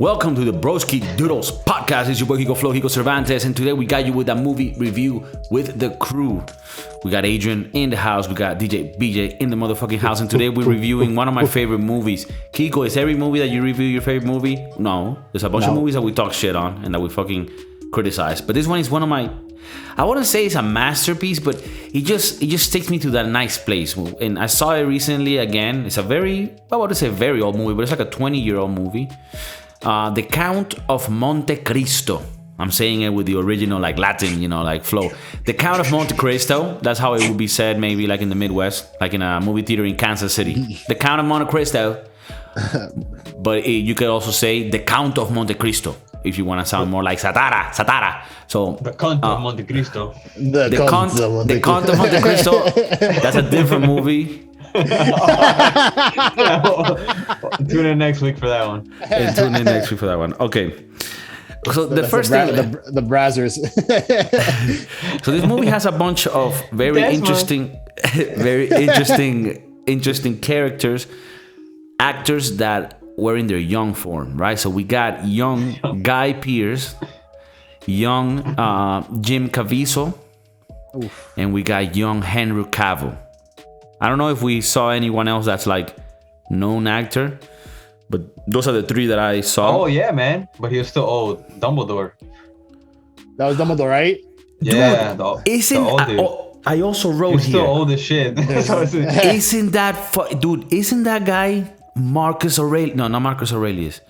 Welcome to the Broski Doodles podcast. It's your boy KIKO Cervantes, and today we got you with a movie review with the crew. We got Adrian in the house, we got DJ BJ in the motherfucking house, and today we're reviewing one of my favorite movies. Kiko, is every movie that you review your favorite movie? No, there's a bunch of movies that we talk shit on and that we fucking criticize. But this one is one of my, I wouldn't say it's a masterpiece, but it just takes me to that nice place. And I saw it recently again. It's a very, I wouldn't say very old movie, but it's like a 20-year-old movie. The Count of Monte Cristo. I'm saying it with the original, like Latin, like flow. The Count of Monte Cristo. That's how it would be said, maybe like in the Midwest, like in a movie theater in Kansas City. The Count of Monte Cristo. But you could also say The Count of Monte Cristo if you want to sound more like Satara. So The Count of Monte Cristo. The Count of Monte Cristo. That's a different movie. Tune in next week for that one. Okay. So the first thing, the Brazzers. So this movie has a bunch of very interesting characters, actors that were in their young form, right? So we got young Guy Pearce, young Jim Caviezel, and we got young Henry Cavill. I don't know if we saw anyone else that's like known actor, but those are the three that I saw. Oh yeah, man! But he was still old. Dumbledore. That was Dumbledore, right? Yeah. I also wrote He's here. still old as shit. Isn't that guy Marcus Aurelius? No, not Marcus Aurelius.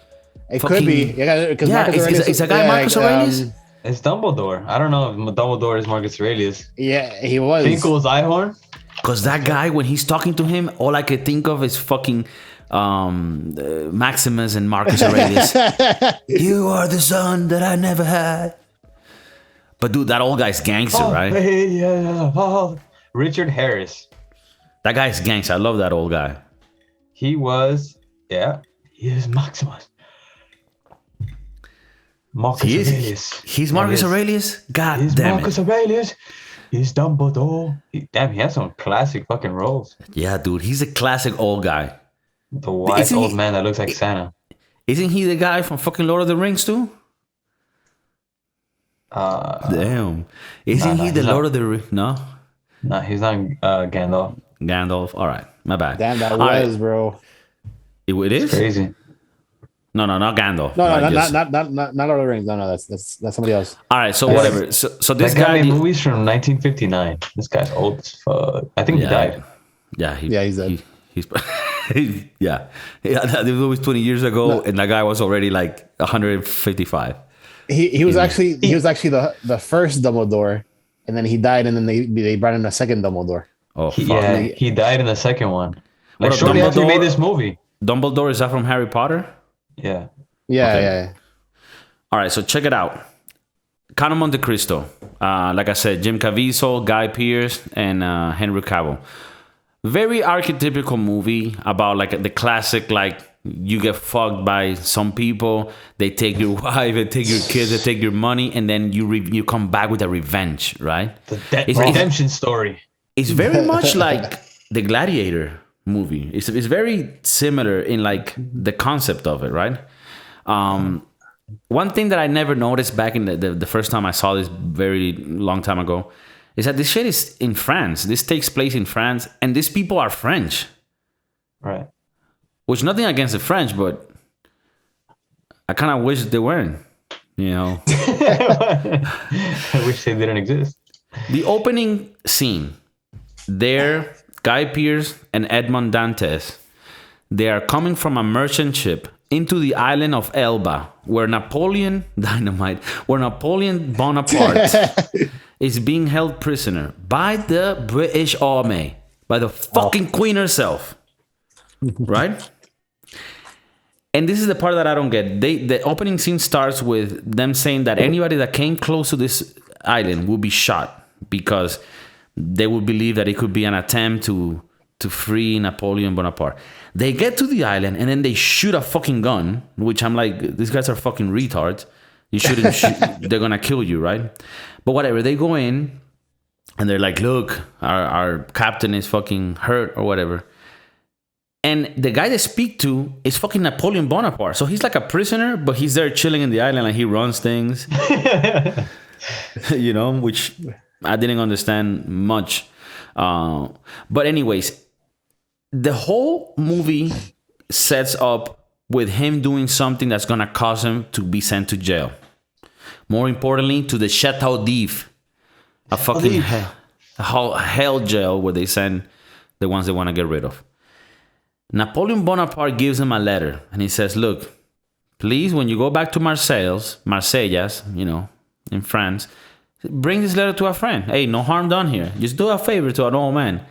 It could be. Is that guy Marcus Aurelius? It's Dumbledore. I don't know if Dumbledore is Marcus Aurelius. Yeah, he was. Finkel's Einhorn. Because that guy, when he's talking to him, all I could think of is fucking Maximus and Marcus Aurelius. You are the son that I never had. But dude, that old guy's gangster, right? Yeah. Richard Harris. That guy's gangster. I love that old guy. He was, he is Maximus. Marcus Aurelius. He's Marcus Aurelius? God He's damn Marcus it. Aurelius. He's Dumbledore. He has some classic fucking roles. Yeah, dude. He's a classic old guy. The white old man that looks like Santa. Isn't he the guy from fucking Lord of the Rings too? Damn. Isn't he the Lord of the Rings? No? No, he's not Gandalf. Gandalf. All right. My bad. Damn, that bro. It is? It's crazy. No, not Gandalf. No, not Lord of the Rings. No, that's somebody else. All right, so whatever. So this that guy guy made movies from 1959. This guy's old as fuck. I think he died. Yeah, he's dead. He's the movie was 20 years ago, and that guy was already like 155. He was actually the first Dumbledore, and then he died, and then they brought in a second Dumbledore. Oh, fuck. He died in the second one. Like What, shortly after he Dumbledore? made this movie. Dumbledore, is that from Harry Potter? Yeah. Yeah. All right, so check it out. Count of Monte Cristo. Like I said, Jim Caviezel, Guy Pearce, and Henry Cavill. Very archetypical movie about like the classic, like you get fucked by some people. They take your wife, they take your kids, they take your money, and then you come back with a revenge, right? The redemption story. It's very much like the Gladiator movie. It's very similar in like the concept of it, right? One thing that I never noticed back in the first time I saw this very long time ago is that this shit is in France. This takes place in France, and these people are French. Right. Which nothing against the French, but I kind of wish they weren't, I wish they didn't exist. The opening scene, there, Guy Pearce and Edmond Dantes, they are coming from a merchant ship into the island of Elba, where Napoleon Bonaparte is being held prisoner by the British Army, by the fucking Queen herself, right? And this is the part that I don't get. The opening scene starts with them saying that anybody that came close to this island will be shot because they would believe that it could be an attempt to free Napoleon Bonaparte. They get to the island and then they shoot a fucking gun, which I'm like, these guys are fucking retards. You shouldn't shoot. They're gonna kill you, right? But whatever. They go in and they're like, look, our captain is fucking hurt or whatever. And the guy they speak to is fucking Napoleon Bonaparte. So he's like a prisoner, but he's there chilling in the island and he runs things. Which I didn't understand much. But anyways, the whole movie sets up with him doing something that's going to cause him to be sent to jail. More importantly, to the Chateau d'If, a fucking hell jail where they send the ones they want to get rid of. Napoleon Bonaparte gives him a letter and he says, look, please, when you go back to Marseilles, in France, bring this letter to a friend. Hey, no harm done here. Just do a favor to an old man.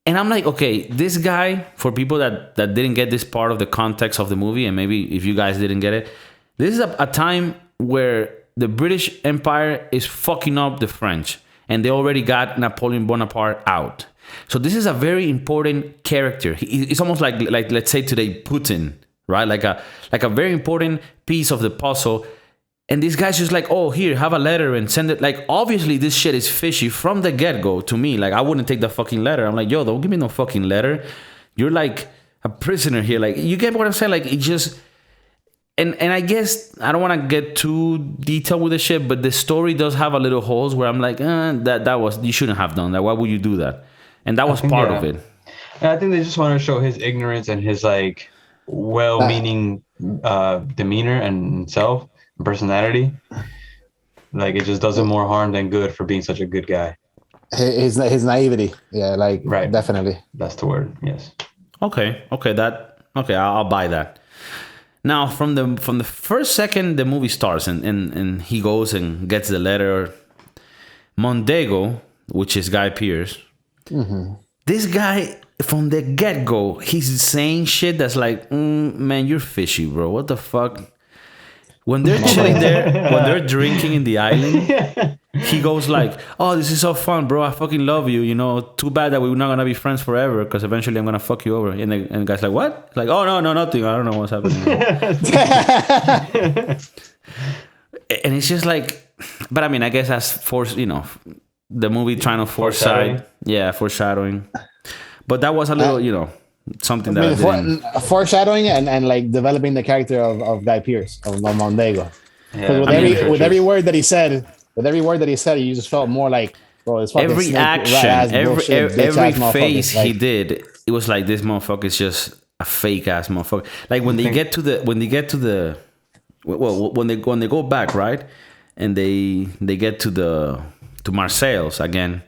And I'm like, okay, this guy, for people that didn't get this part of the context of the movie, and maybe if you guys didn't get it, this is a time where the British Empire is fucking up the French. And they already got Napoleon Bonaparte out. So this is a very important character. It's almost like let's say today Putin, right? Like a very important piece of the puzzle. And this guy's just like, oh, here, have a letter and send it. Like, obviously this shit is fishy from the get-go to me. Like, I wouldn't take the fucking letter. I'm like, yo, don't give me no fucking letter. You're like a prisoner here. Like, you get what I'm saying? Like, it just... And I guess I don't want to get too detailed with the shit, but the story does have a little holes where I'm like, that was... You shouldn't have done that. Why would you do that? And that was part of it. And I think they just want to show his ignorance and his, like, well-meaning demeanor and self. Personality, like it just does him more harm than good for being such a good guy. His naivety, right, definitely. That's the word. Yes. Okay. I'll buy that. Now, from the first second the movie starts and he goes and gets the letter, Mondego, which is Guy Pearce, this guy from the get go, he's saying shit that's like, man, you're fishy, bro. What the fuck? When they're chilling there, when they're drinking in the island, he goes like, oh, this is so fun, bro. I fucking love you. Too bad that we're not going to be friends forever because eventually I'm going to fuck you over. And the guy's like, what? Like, oh, no, nothing. I don't know what's happening. And it's just like, but I mean, I guess that's the movie trying to foreshadowing. But that was a little, something that foreshadowing and like developing the character of Guy Pearce of Mondego. With every word that he said, you just felt more like, bro, this fucking every action, every face he did, it was like this motherfucker is just a fake ass motherfucker. Like when they go back, right, and they get to Marseilles again,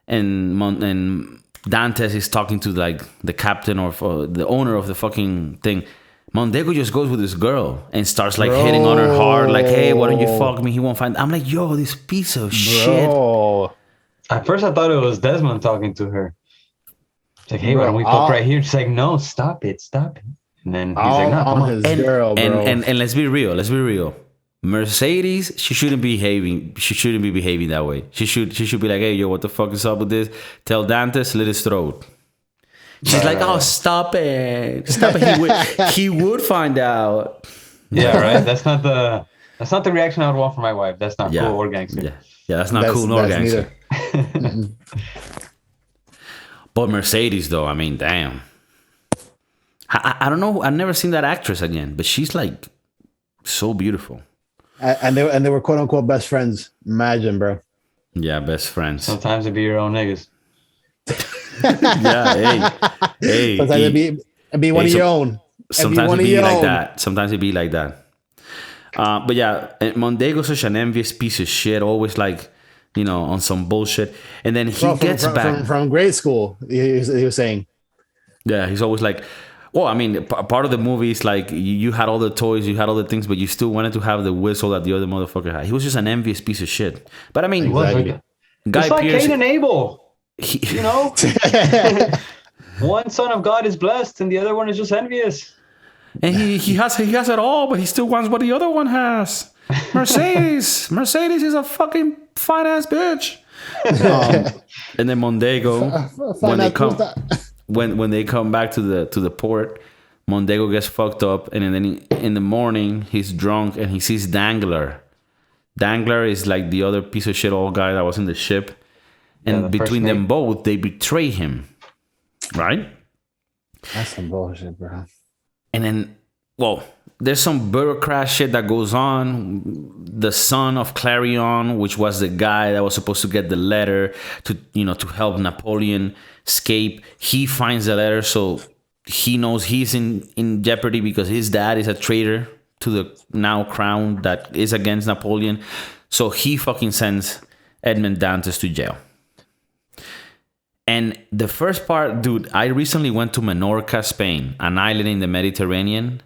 and Dantes is talking to like the captain or the owner of the fucking thing. Mondego just goes with this girl and starts like hitting on her hard, like, hey, why don't you fuck me? He won't find. I'm like, yo, this piece of shit. At first I thought it was Desmond talking to her. It's like, hey, why don't we fuck right here? She's like, no, stop it. And then he's like, no, come on. And let's be real. Mercedes, she shouldn't be behaving that way. She should be like, hey, yo, what the fuck is up with this? Tell Dante, slit his throat. She's like, oh, stop it. He would find out. Yeah, right. That's not the reaction I would want from my wife. That's not cool or gangster. Yeah, that's not cool nor gangster. But Mercedes, though, I mean, damn. I don't know. I've never seen that actress again, but she's like so beautiful. And they were quote unquote best friends. Imagine, bro. Yeah, best friends. Sometimes it be your own niggas. Yeah, hey. Sometimes it be one of your own. Sometimes it be like that. Sometimes it be like that. But yeah, Mondego's such an envious piece of shit. Always like, on some bullshit. And then he gets back from grade school. He was saying. Yeah, he's always like. Well, I mean, part of the movie is like you had all the toys, you had all the things, but you still wanted to have the whistle that the other motherfucker had. He was just an envious piece of shit. But I mean, exactly. Guy it's like Pearce, Cain and Abel. One son of God is blessed, and the other one is just envious. And he has it all, but he still wants what the other one has. Mercedes is a fucking fine ass bitch. And then Mondego, when they come back to the port, Mondego gets fucked up, and then in the morning he's drunk and he sees Dangler. Dangler is like the other piece of shit old guy that was in the ship, and between them both they betray him, right? That's some bullshit, bro. And then, well, there's some bureaucrat shit that goes on. The son of Clarion, which was the guy that was supposed to get the letter to help Napoleon escape, he finds the letter, so he knows he's in jeopardy because his dad is a traitor to the now crown that is against Napoleon. So he fucking sends Edmond Dantes to jail. And the first part, dude, I recently went to Menorca, Spain, an island in the Mediterranean.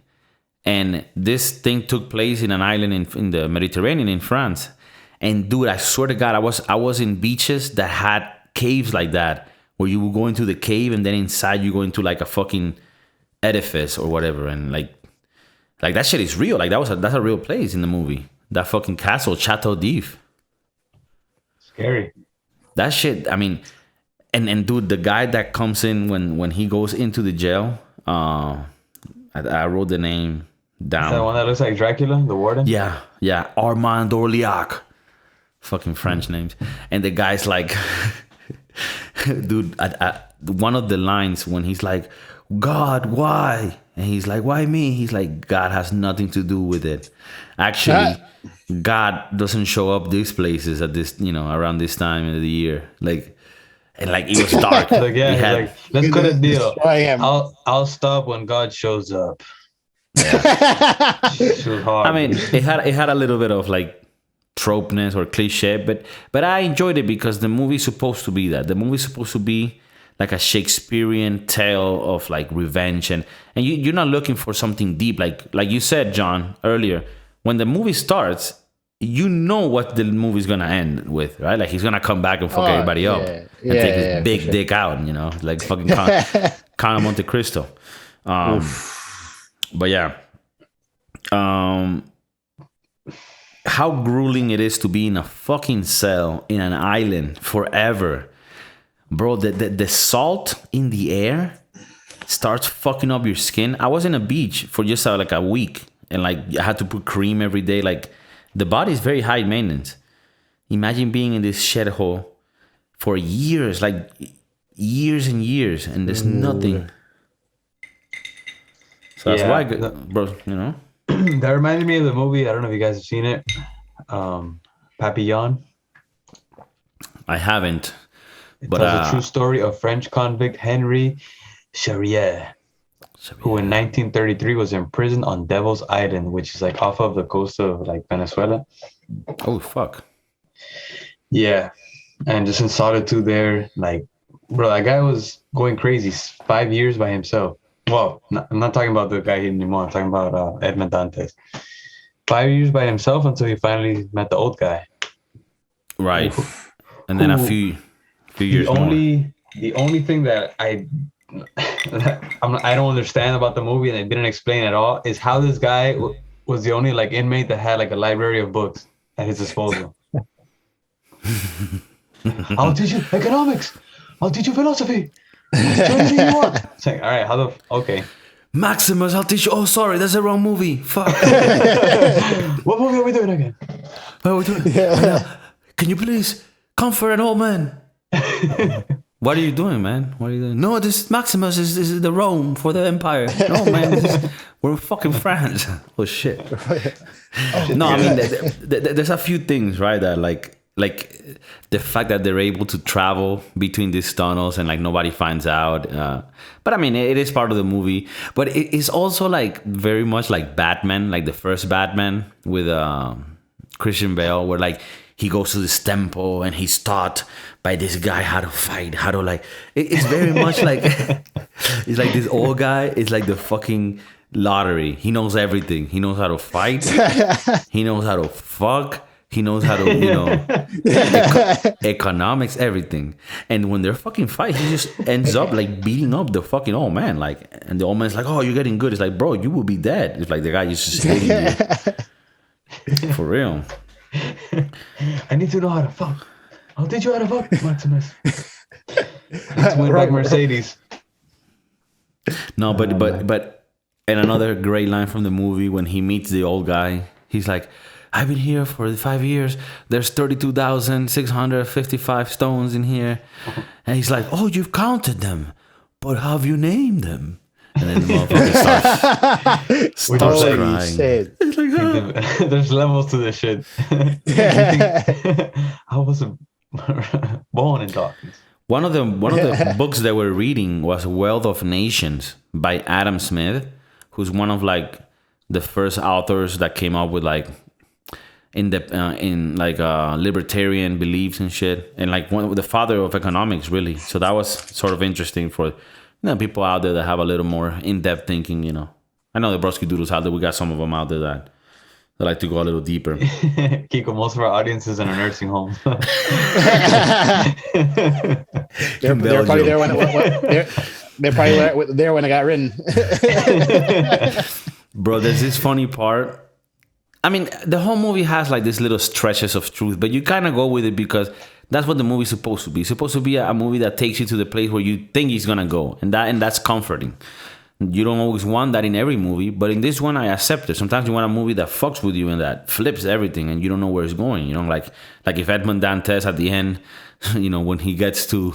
And this thing took place in an island in the Mediterranean in France. And dude, I swear to God, I was in beaches that had caves like that, where you would go into the cave and then inside you go into like a fucking edifice or whatever. And like that shit is real. Like that's a real place in the movie. That fucking castle, Chateau d'If. Scary. That shit, I mean, and dude, the guy that comes in when he goes into the jail, I wrote the name down. Is that the one that looks like Dracula, the warden? Yeah, Armand Orliac. Fucking French names. And the guy's like, dude, one of the lines when he's like, God, why? And he's like, why me? He's like, God has nothing to do with it. Actually, God doesn't show up these places at this, around this time of the year. And it was dark. Let's cut a deal. I'll stop when God shows up. Yeah. I mean, it had a little bit of like tropeness or cliche, but I enjoyed it because the movie's supposed to be that. The movie's supposed to be like a Shakespearean tale of like revenge, and you're not looking for something deep, like you said, John, earlier. When the movie starts, you know what the movie's gonna end with, right? Like he's gonna come back and fuck everybody up and take his big dick out, like fucking Count of Monte Cristo. But yeah, how grueling it is to be in a fucking cell in an island forever, bro. The salt in the air starts fucking up your skin. I was in a beach for just like a week, and like I had to put cream every day. Like the body is very high maintenance. Imagine being in this shed hole for years, like years and years, and there's nothing. So that's why, bro, That reminded me of the movie. I don't know if you guys have seen it. Papillon. I haven't. It tells a true story of French convict Henry Cavizel, who in 1933 was imprisoned on Devil's Island, which is like off of the coast of like Venezuela. Oh, fuck. Yeah. And just in solitude there, like, bro, that guy was going crazy 5 years by himself. Well, I'm not talking about the guy anymore. I'm talking about Edmond Dantes. 5 years by himself until he finally met the old guy. Right. And then a few years more. The only thing that I don't understand about the movie, and they didn't explain at all, is how this guy was the only like inmate that had like a library of books at his disposal. I'll teach you economics. I'll teach you philosophy. Anything you want. It's like, all right, okay. Maximus, I'll teach you. Oh, sorry, that's the wrong movie. Fuck. What movie are we doing again? What are we doing? Yeah. Can you please comfort an old man? What are you doing, man? What are you doing? No, this Maximus is the Rome for the empire. No, man, we're fucking France. Oh shit. No, I mean, there's a few things, right? That like the fact that they're able to travel between these tunnels and like nobody finds out. But I mean, it is part of the movie. But it is also like very much like Batman, like the first Batman with Christian Bale, where like he goes to this temple and he's taught by this guy how to fight, how to like. It's very much like it's like this old guy is like the fucking lottery. He knows everything. He knows how to fight. He knows how to fuck. He knows how to, economics, everything. And when they're fucking fight, he just ends up like beating up the fucking old man. Like, and the old man's like, "Oh, you're getting good." It's like, bro, you will be dead. It's like the guy is just hitting you. For real. I need to know how to fuck. I'll teach you how to fuck, Maximus. Let's win back Mercedes. No, but and another great line from the movie when he meets the old guy, he's like, I've been here for 5 years. There's 32,655 stones in here. And he's like, oh, you've counted them. But have you named them? then the motherfucker starts crying. Shit. It's like, There's levels to this shit. I wasn't born in darkness. One of the books that we're reading was Wealth of Nations by Adam Smith, who's one of like the first authors that came up with like libertarian beliefs and shit, and like the father of economics, really. So that was sort of interesting for people out there that have a little more in-depth thinking. I know the Broski Doodles out there. We got some of them out there that like to go a little deeper. KIKO, most of our audience is in a nursing home. they're probably there when they're probably there when it got written. Bro, there's this funny part. I mean, the whole movie has like these little stretches of truth, but you kind of go with it because that's what the movie's supposed to be. It's supposed to be a movie that takes you to the place where you think he's gonna go, and that's comforting. You don't always want that in every movie, but in this one, I accept it. Sometimes you want a movie that fucks with you and that flips everything, and you don't know where it's going. Like if Edmond Dantes at the end, when he gets to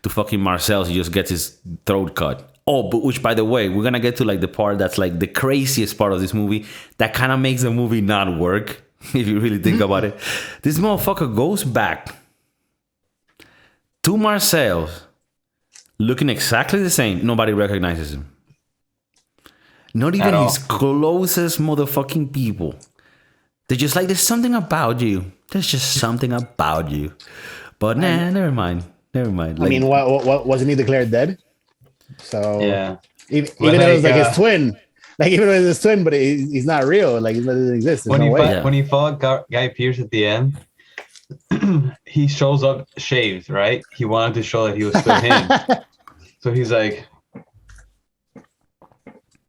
fucking Marcel's, he just gets his throat cut. Oh, but which, by the way, we're gonna get to like the part that's like the craziest part of this movie that kind of makes the movie not work if you really think about it. This motherfucker goes back to Marcel's, looking exactly the same. Nobody recognizes him. Not even his closest motherfucking people. They're just like, there's something about you. There's just something about you. But nah, never mind. Like, I mean, what wasn't he declared dead? So yeah, even if it was like his twin, like even if it was his twin, but he's not real. Like he doesn't exist. When he fought Guy Pearce at the end, he shows up shaved, right? He wanted to show that he was still him. So he's like,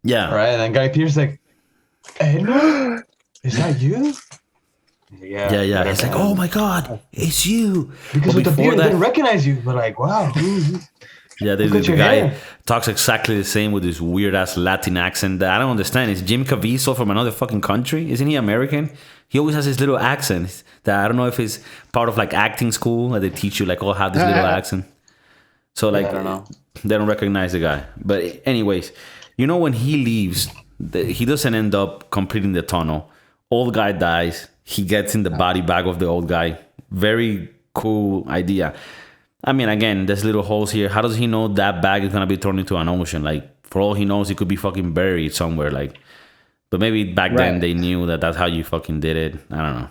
yeah, right. And then Guy Pearce like, Edward, is that you? Yeah. It's like, oh my god, it's you. Because with the beard, they didn't recognize you. But like, wow. Yeah, the guy talks exactly the same with this weird ass Latin accent that I don't understand. Is Jim Caviezel from another fucking country? Isn't he American? He always has his little accent that I don't know if it's part of like acting school that they teach you like, oh, have this little accent. So like, I don't know. They don't recognize the guy. But anyways, when he leaves, he doesn't end up completing the tunnel. Old guy dies. He gets in the body bag of the old guy. Very cool idea. I mean, again, there's little holes here. How does he know that bag is gonna be thrown into an ocean? Like, for all he knows, he could be fucking buried somewhere. Like, but maybe back then they knew that that's how you fucking did it. I don't know.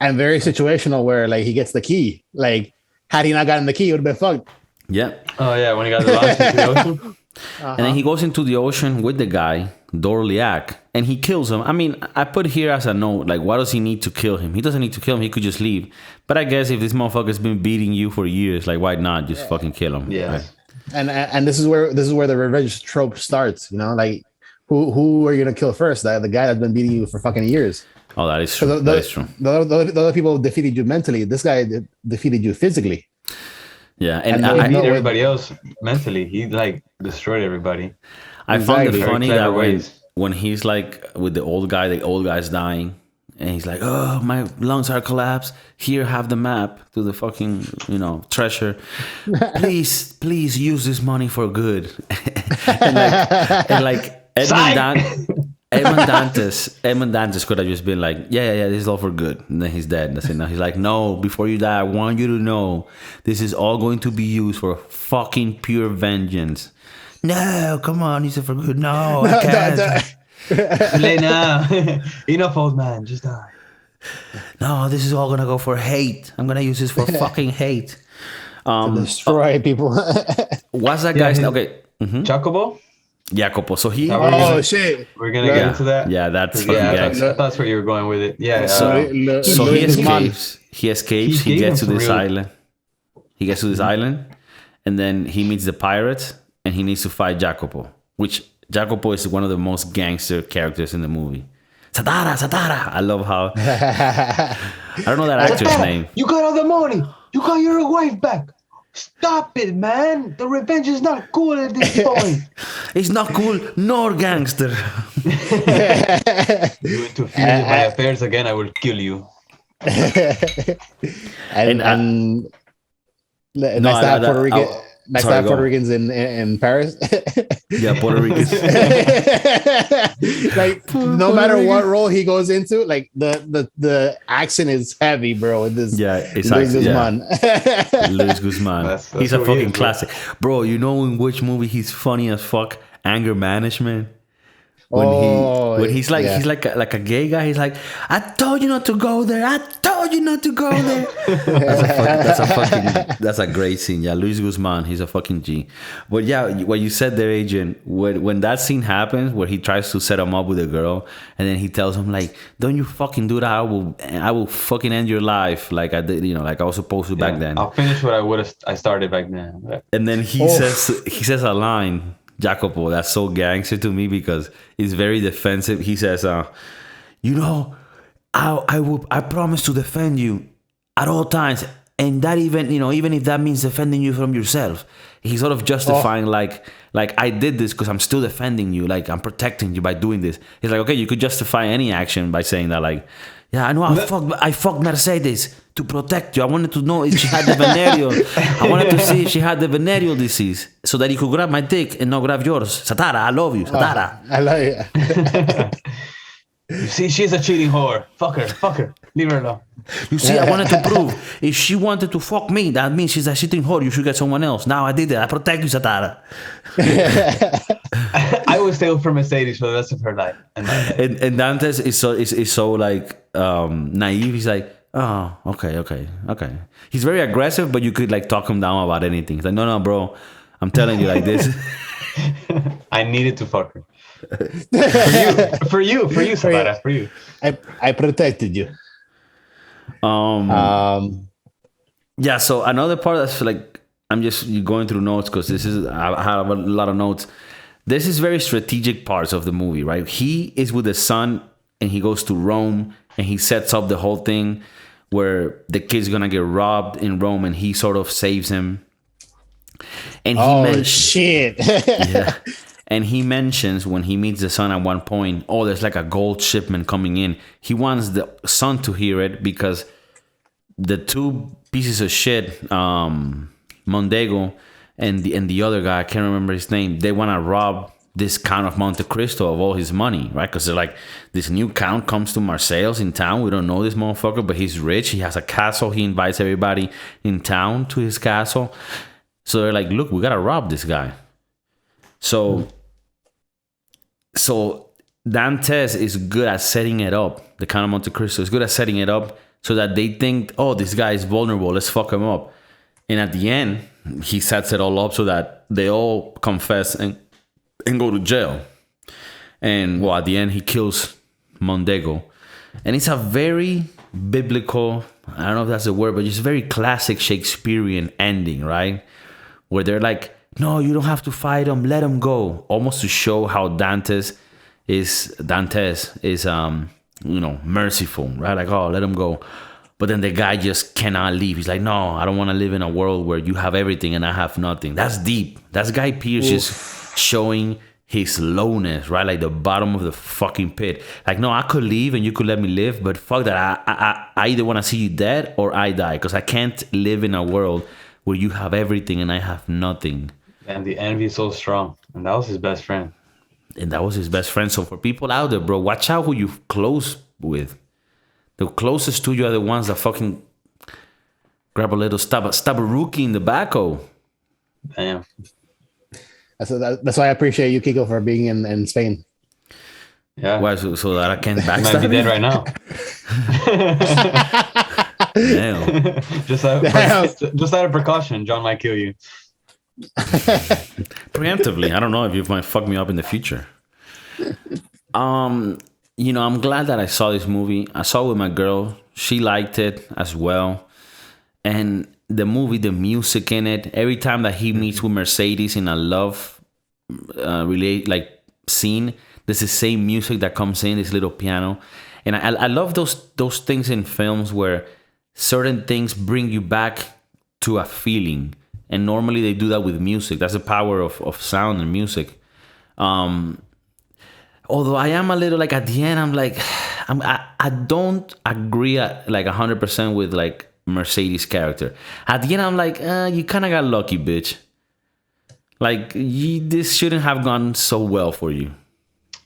And very situational where like he gets the key. Like, had he not gotten the key, it would have been fucked. Yeah. Oh yeah, when he got launched into the ocean. And then he goes into the ocean with the guy, Dorliac, and he kills him. I mean, I put here as a note, like, why does he need to kill him? He doesn't need to kill him. He could just leave. But I guess if this motherfucker's been beating you for years, like, why not just fucking kill him? Yeah. Right? And this is where the revenge trope starts. Like, who are you gonna kill first? The guy that's been beating you for fucking years. Oh, that is true. That is true. The other people defeated you mentally. This guy defeated you physically. Yeah, and I beat everybody else mentally. He like destroyed everybody. I found it funny that when he's like with the old guy's dying, and he's like, "Oh, my lungs are collapsed. Here, have the map to the fucking treasure. Please use this money for good." and like Edmond Dantes could have just been like, yeah, this is all for good. And then he's dead. That's it. Now he's like, no, before you die, I want you to know this is all going to be used for fucking pure vengeance. No, come on, you said for good. No, I can't. Lay now. Enough, old man, just die. No, this is all gonna go for hate. I'm gonna use this for fucking hate. To destroy people. What's that guy's name? Okay. Mm-hmm. Jacopo. So he. Shit. We're gonna get into that. Yeah, that's that's where you were going with it. Yeah. So he escapes. He gets to this island. He gets to this island, and then he meets the pirates, and he needs to fight Jacopo. Which Jacopo is one of the most gangster characters in the movie. Satara. I love how. I don't know that actor's name. You got all the money. You got your wife back. Stop it, man. The revenge is not cool at this point. It's not cool nor gangster. You interfere with my affairs again, I will kill you. Puerto Rican. backstab Puerto Ricans in Paris. Yeah, Puerto Ricans. Like no matter what role he goes into, like the accent is heavy, bro. With this, it's Luis Guzman. Luis Guzman. That's He's a fucking bro. classic, bro. You know in which movie he's funny as fuck? Anger Management. When he's like a gay guy, he's like, I told you not to go there. I told you not to go there. That's a great scene. Yeah, Luis Guzman, he's a fucking G. But yeah, what you said there, Agent, when that scene happens where he tries to set him up with a girl, and then he tells him like, don't you fucking do that? I will fucking end your life like I did, like I was supposed to back then. I'll finish what I started back then. And then he says a line, Jacopo, that's so gangster to me because he's very defensive. He says, I promise to defend you at all times. And that even if that means defending you from yourself. He's sort of justifying like I did this because I'm still defending you. Like I'm protecting you by doing this. He's like, okay, you could justify any action by saying that like, yeah, I know I fucked Mercedes to protect you. I wanted to know if she had the venereal. I wanted to see if she had the venereal disease so that you could grab my dick and not grab yours. Satara, I love you. Satara. I love you. You see, she's a cheating whore. Fuck her. Leave her alone. You see, I wanted to prove if she wanted to fuck me, that means she's a cheating whore. You should get someone else. Now I did it. I protect you, Satara. I will stay for Mercedes for the rest of her life. And Dantes is so like naive. He's like, oh, okay. He's very aggressive, but you could like talk him down about anything. He's like, no, bro, I'm telling you like this. I needed to fuck her. For you, Sabara, for you. I protected you. Yeah. So another part that's like I'm just going through notes because I have a lot of notes. This is very strategic parts of the movie, right? He is with his son and he goes to Rome and he sets up the whole thing where the kid's gonna get robbed in Rome and he sort of saves him. And he shit. Yeah. And he mentions when he meets the son at one point, there's like a gold shipment coming in. He wants the son to hear it because the two pieces of shit, Mondego and the other guy, I can't remember his name, they want to rob this Count of Monte Cristo of all his money, right? Because they're like, this new count comes to Marseilles in town. We don't know this motherfucker, but he's rich. He has a castle. He invites everybody in town to his castle. So they're like, look, we got to rob this guy. So Dantes is good at setting it up. The Count of Monte Cristo is good at setting it up so that they think, this guy is vulnerable. Let's fuck him up. And at the end, he sets it all up so that they all confess and go to jail. And at the end, he kills Mondego. And it's a very biblical, I don't know if that's the word, but it's a very classic Shakespearean ending, right? Where they're like, no, you don't have to fight him. Let him go. Almost to show how Dantes is merciful, right? Like, let him go. But then the guy just cannot leave. He's like, no, I don't want to live in a world where you have everything and I have nothing. That's deep. That's Guy Pearce just showing his lowness, right? Like the bottom of the fucking pit. Like, no, I could leave and you could let me live, but fuck that. I either want to see you dead or I die because I can't live in a world where you have everything and I have nothing. And the envy is so strong. And that was his best friend. So for people out there, bro, watch out who you close with. The closest to you are the ones that fucking grab a little stab a rookie in the back. Damn. That's why I appreciate you, KIKO, for being in Spain. Yeah. Why, so that I can't backstab you might be dead right now. Damn. Just out of precaution, John might kill you. Preemptively. I don't know if you might fuck me up in the future. I'm glad that I saw this movie. I saw it with my girl. She liked it as well. And the movie, the music in it, every time that he meets with Mercedes in a love scene, there's the same music that comes in, this little piano. And I love those things in films where certain things bring you back to a feeling. And normally they do that with music. That's the power of sound and music. Although I am a little like at the end, I'm like, I don't agree like 100% with like Mercedes' character. At the end, I'm like, you kind of got lucky, bitch. Like, this shouldn't have gone so well for you.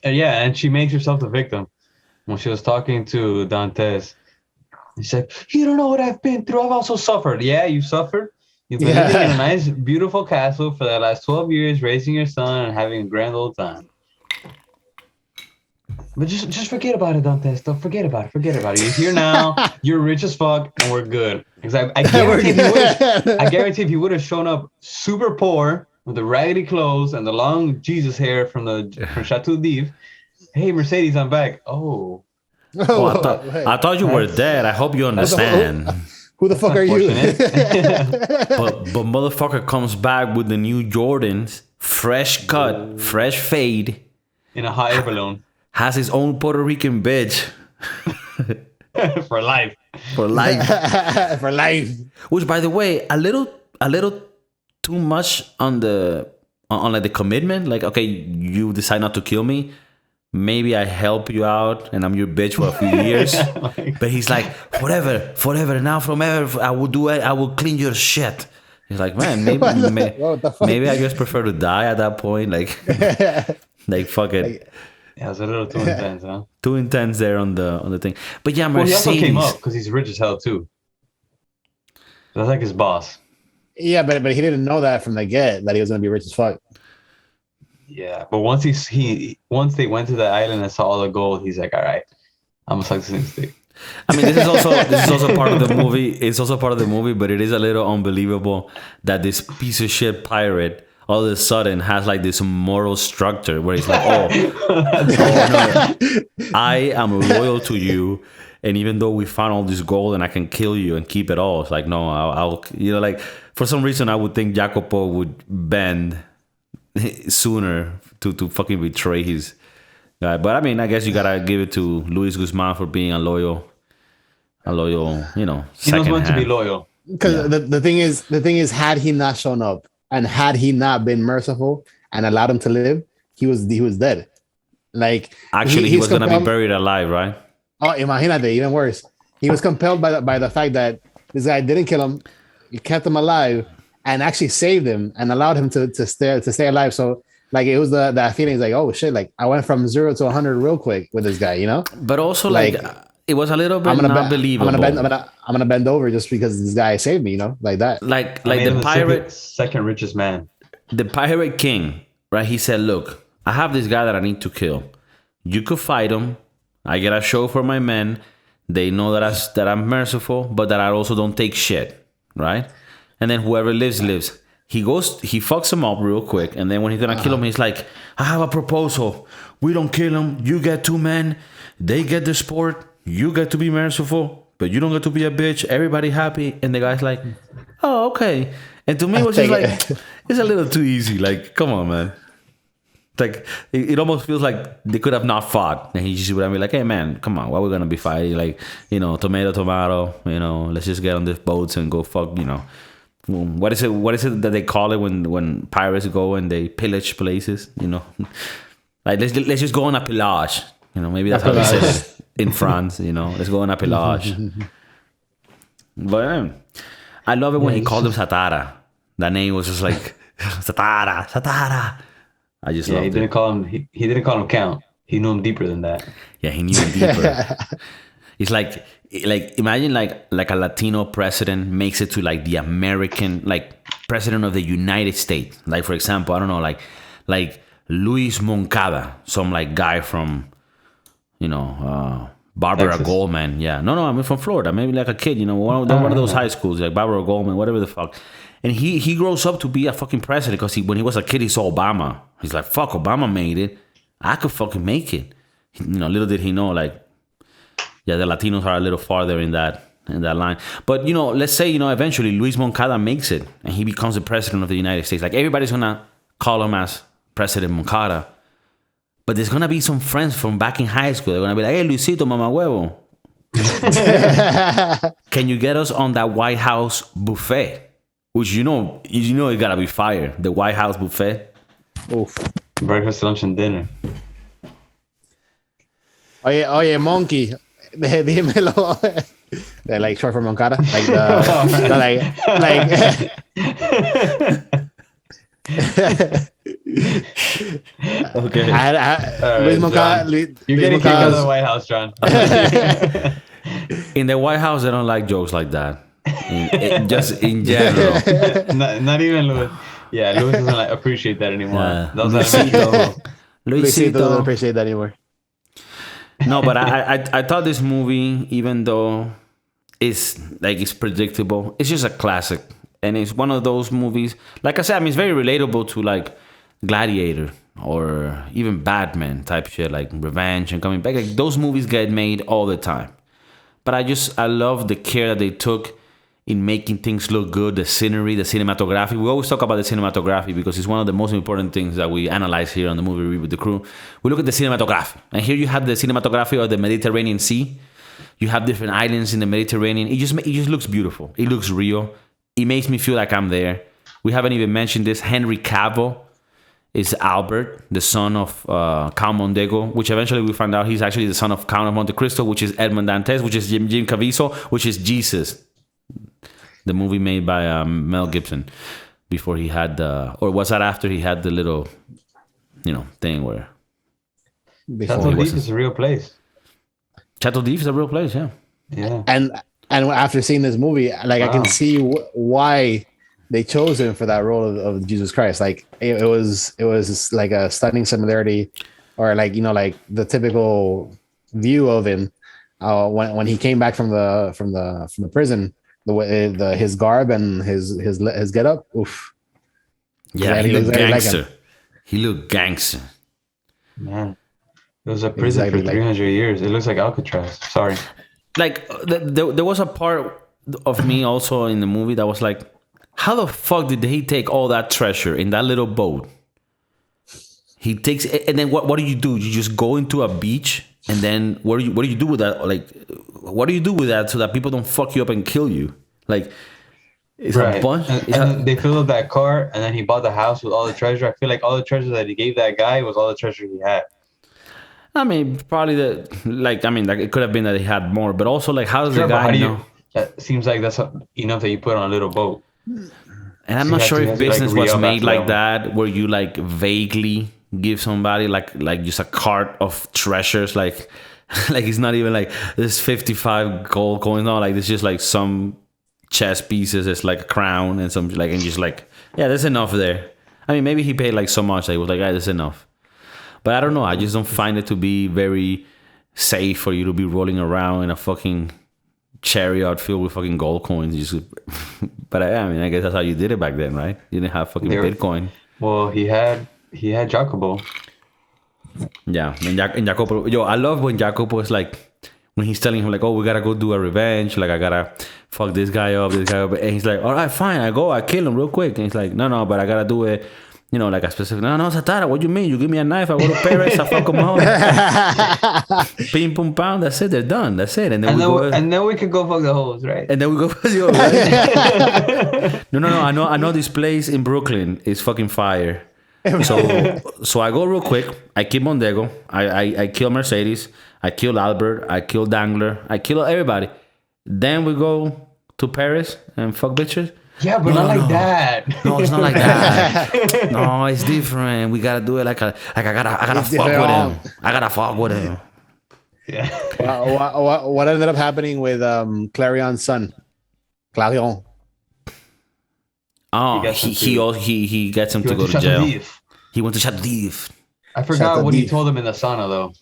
Yeah, and she makes herself the victim. When she was talking to Dantes, she's like, "You don't know what I've been through. I've also suffered." Yeah, you suffered. You've been living in a nice, beautiful castle for the last 12 years, raising your son and having a grand old time. But just forget about it, Dantes. Don't forget about it. Forget about it. You're here now. You're rich as fuck, and we're good. Because I guarantee if you would have shown up super poor with the raggedy clothes and the long Jesus hair from Chateau d'If, hey, Mercedes, I'm back. Oh, I thought you were dead. I hope you understand. Who the fuck are you? but motherfucker comes back with the new Jordans, fresh cut, fresh fade, in a hot air balloon. Has his own Puerto Rican bitch. For life. For life. For life. Which, by the way, a little too much on like the commitment. Like, okay, you decide not to kill me. Maybe I help you out and I'm your bitch for a few years. But he's like, forever, now from ever, I will do it. I will clean your shit. He's like, man, maybe I just prefer to die at that point. Like fuck it. Yeah, it's a little too intense, huh? Too intense there on the thing. But yeah, Mercedes. Well, he also came up because he's rich as hell too. That's like his boss. Yeah, but he didn't know that from the get that he was gonna be rich as fuck. Yeah, but once they went to the island and saw all the gold, he's like, all right, I'm gonna suck this thing's dick. I mean, this is also part of the movie. It's also part of the movie, but it is a little unbelievable that this piece of shit pirate all of a sudden has like this moral structure where he's like, no, I am loyal to you, and even though we found all this gold and I can kill you and keep it all, it's like, no, I'll like, for some reason I would think Jacopo would bend sooner to fucking betray his guy. But I mean, I guess you gotta give it to Luis Guzman for being a loyal, second he knows when to be loyal. Because the thing is, had he not shown up and had he not been merciful and allowed him to live, he was dead. Like, actually, he was gonna be buried alive, right? Oh, imagínate, even worse. He was compelled by the fact that this guy didn't kill him, he kept him alive, and actually saved him and allowed him to stay alive. So like, it was that feeling, like, oh shit, like I went from 0 to 100 real quick with this guy, you know? But also like it was a little bit not believable. I'm gonna bend over just because this guy saved me, you know, like that. Like the pirate, second richest man, the pirate king, right? He said, "Look, I have this guy that I need to kill. You could fight him. I get a show for my men. They know that I'm merciful, but that I also don't take shit, right? And then whoever lives. He fucks him up real quick, and then when he's gonna kill him, he's like, I have a proposal. We don't kill him. You get 2 men. They get the sport. You get to be merciful, but you don't get to be a bitch. Everybody happy. And the guy's like, oh, okay. And to me, it was just like, it's a little too easy. Like, come on, man. Like, it almost feels like they could have not fought. And he just would have been like, hey, man, come on. Why are we going to be fighting? Like, tomato, let's just get on these boats and go fuck, What is it that they call it when pirates go and they pillage places? Like, let's just go on a pillage. Maybe that's how they say it in France. Let's go on a pillage. But I love it when he called him Satara. That name was just like Satara. I just loved it. He didn't call him Count. He knew him deeper than that. Yeah, he knew him deeper. It's like imagine like a Latino president makes it to like the American, like president of the United States. Like, for example, I don't know, like Luis Moncada, some like guy from, Barbara Texas. Goldman. Yeah. No, I mean from Florida. Maybe like a kid, one of those high schools, like Barbara Goldman, whatever the fuck. And he grows up to be a fucking president because when he was a kid, he saw Obama. He's like, fuck, Obama made it. I could fucking make it. Little did he know, like, yeah, the Latinos are a little farther in that line. But, let's say, eventually Luis Moncada makes it and he becomes the president of the United States. Like, everybody's going to call him as President Moncada. But there's going to be some friends from back in high school. They're going to be like, hey, Luisito, mama huevo. Can you get us on that White House buffet? Which, it got to be fire. The White House buffet. Oof. Breakfast, lunch, and dinner. Oye, monkey. Dímelo. They're like short for Moncada. Like Okay. Luis Moncada, You're getting kicked out of the White House, John. In the White House, they don't like jokes like that. Just in general. not even Louis. Yeah, Louis doesn't like appreciate that anymore. Luisito. Luisito doesn't appreciate that anymore. No, but I thought this movie, even though it's predictable, it's just a classic. And it's one of those movies, like I said, I mean, it's very relatable to like Gladiator or even Batman type shit, like Revenge and Coming Back. Like those movies get made all the time. But I love the care that they took in making things look good, the scenery, the cinematography. We always talk about the cinematography because it's one of the most important things that we analyze here on the movie review with the crew. We look at the cinematography. And here you have the cinematography of the Mediterranean Sea. You have different islands in the Mediterranean. It just looks beautiful. It looks real. It makes me feel like I'm there. We haven't even mentioned this. Henry Cavill is Albert, the son of Count Mondego, which eventually we find out he's actually the son of Count of Monte Cristo, which is Edmond Dantes, which is Jim Caviezel, which is Jesus, the movie made by Mel Gibson before he had or was that after he had the little, thing where... Chateau d'If is a real place. Chateau d'If is a real place, yeah. Yeah. And after seeing this movie, like I can see why they chose him for that role of Jesus Christ. Like it was like a stunning similarity, or like like the typical view of him when he came back from the prison. His garb and his get up. Oof. Yeah, he looked gangster. He looked gangster. Man, it was a prison for 300 years. It looks like Alcatraz. Sorry. Like there was a part of me also in the movie that was like, how the fuck did he take all that treasure in that little boat? He takes, and then what do? You just go into a beach, and then what do you do with that? Like, what do you do with that so that people don't fuck you up and kill you? Like, it's a bunch. And they filled up that car, and then he bought the house with all the treasure. I feel like all the treasure that he gave that guy was all the treasure he had. I mean, probably it could have been that he had more, but also like, how does the guy know? That seems like that's enough that you put on a little boat. And I'm not sure if business was made like that, where you like vaguely give somebody like just a cart of treasures, like it's not even like there's 55 gold coins. No, like there's just like some chess pieces. It's like a crown and some like, and just like, yeah, there's enough there. I mean, maybe he paid like so much that he was like, yeah, there's enough. But I don't know. I just don't find it to be very safe for you to be rolling around in a fucking chariot filled with fucking gold coins. But I guess that's how you did it back then, right? You didn't have fucking Bitcoin. Well, he had Jacobo. Yeah, and Jacobo. Yo, I love when Jacobo is like, when he's telling him like, oh, we gotta go do a revenge. Like, I gotta fuck this guy up. And he's like, all right, fine. I kill him real quick. And he's like, no, but I gotta do it. Like a specific, no, Satara, what do you mean? You give me a knife, I go to Paris, I fuck them all. Ping, pum, pound, that's it, they're done, that's it. And then we could go fuck the hoes, right? And then we go fuck the hoes, right? No, I know this place in Brooklyn is fucking fire. So I go real quick, I kill Mondego, I kill Mercedes, I kill Albert, I kill Dangler, I kill everybody. Then we go to Paris and fuck bitches. Yeah, but not like that. No, it's not like that. No, it's different. We gotta do it like I gotta fuck with him. I gotta fuck with him. Yeah. What ended up happening with Clarion's son? Clarion. Oh, he gets him to go to jail. He went to Chateau d'If. I forgot what he told him in the sauna though.